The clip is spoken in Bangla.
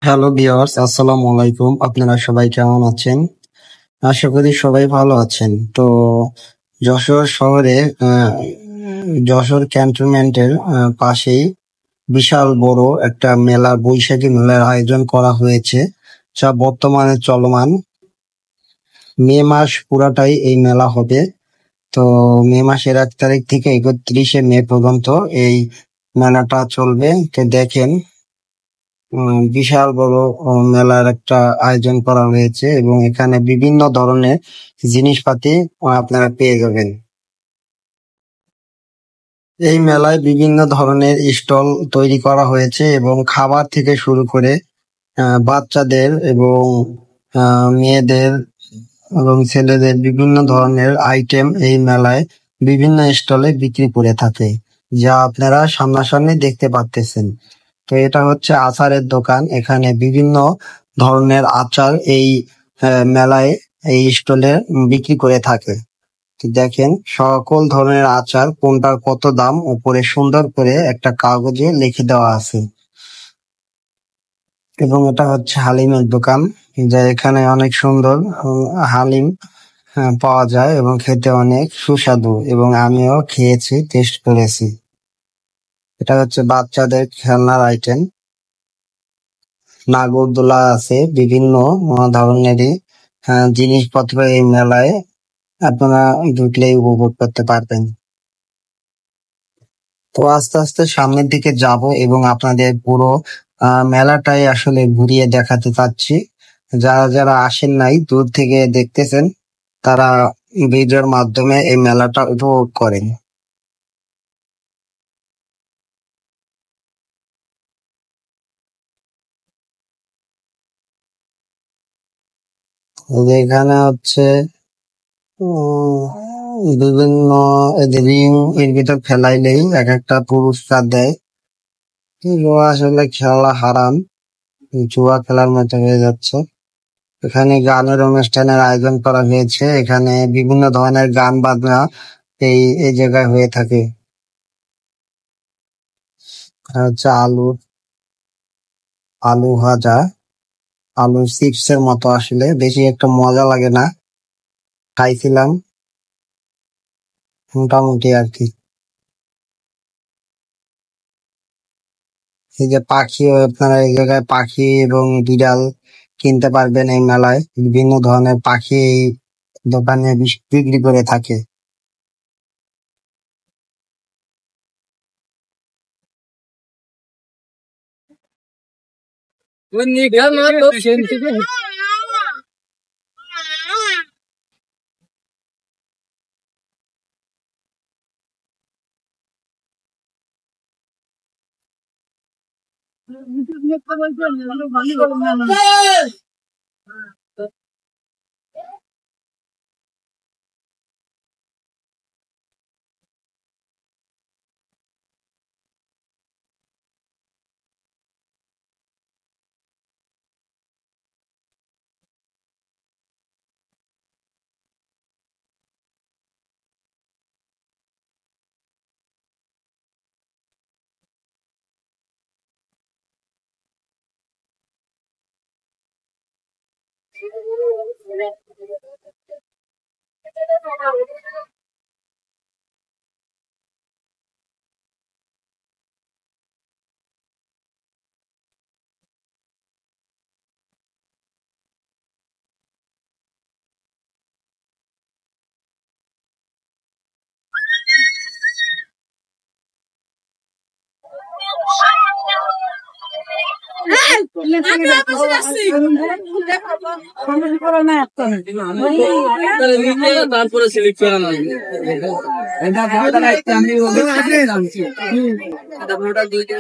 হ্যালো ভিউয়ার্স, আসসালামু আলাইকুম। আপনারা সবাই কেমন আছেন? আশা করি সবাই ভালো আছেন। তো যশোর শহরে যশোর ক্যান্টনমেন্টের পাশেই বিশাল বড় একটা মেলা, বৈশাখী মেলার আয়োজন করা হয়েছে, যা বর্তমানে চলমান। মে মাস পুরাটাই এই মেলা হবে। তো মে মাসের 1 তারিখ থেকে 31শে মে পর্যন্ত এই মেলাটা চলবে। তো দেখেন, বিশাল বড় মেলার একটা আয়োজন করা হয়েছে এবং এখানে বিভিন্ন ধরনের জিনিসপাতি আপনারা পেয়ে যাবেন। এই মেলায় বিভিন্ন ধরনের স্টল তৈরি করা হয়েছে এবং খাবার থেকে শুরু করে বাচ্চাদের এবং মেয়েদের এবং ছেলেদের বিভিন্ন ধরনের আইটেম এই মেলায় বিভিন্ন স্টলে বিক্রি করে থাকে, যা আপনারা সামনাসামনি দেখতে পাচ্তেছেন। তো এটা হচ্ছে আচারের দোকান। এখানে বিভিন্ন ধরনের আচার এই মেলায়, এই স্টলে বিক্রি করে থাকে। তো দেখেন, সকল ধরনের আচার কোনটার কত দাম উপরে সুন্দর করে একটা কাগজে লিখে দেওয়া আছে। এবং এটা হচ্ছে হালিমের দোকান, যা এখানে অনেক সুন্দর হালিম পাওয়া যায় এবং খেতে অনেক সুস্বাদু, এবং আমিও খেয়েছি, টেস্ট করেছি। এটা হচ্ছে বাচ্চাদের খেলনার আইটেম। নাগরদোলা আছে, বিভিন্ন ধরনেরই জিনিসপত্র এই মেলায় আপনারা ঢুকলেই উপভোগ করতে পারবেন। তো আস্তে আস্তে সামনের দিকে যাব এবং আপনাদের পুরো মেলাটাই আসলে ঘুরিয়ে দেখাতে চাচ্ছি। যারা যারা আসেন নাই, দূর থেকে দেখতেছেন, তারা ভিডিওর মাধ্যমে এই মেলাটা উপভোগ করেন। এই যে এখানে হচ্ছে বিভিন্ন রিং, এর ভিতর ফেলাইলেই এক একটা পুরস্কার দেয়। এগুলো আসলে খেলা হারাম, জুয়া খেলার মতো হয়ে যাচ্ছে। এখানে গানের অনুষ্ঠানের আয়োজন করা হয়েছে। এখানে বিভিন্ন ধরনের গান বাজনা এই এই জায়গায় হয়ে থাকে। আর হচ্ছে আলু ভাজা, আলু চিপসের মতো, আসলে বেশি একটা মজা লাগে না, খাইছিলাম মোটামুটি আর কি। এই যে পাখি, আপনারা এই জায়গায় পাখি এবং বিড়াল কিনতে পারবেন। এই মেলায় বিভিন্ন ধরনের পাখি এই দোকানে বিক্রি করে থাকে। তারপরে সিলেক্ট করা নয়। দুই দিন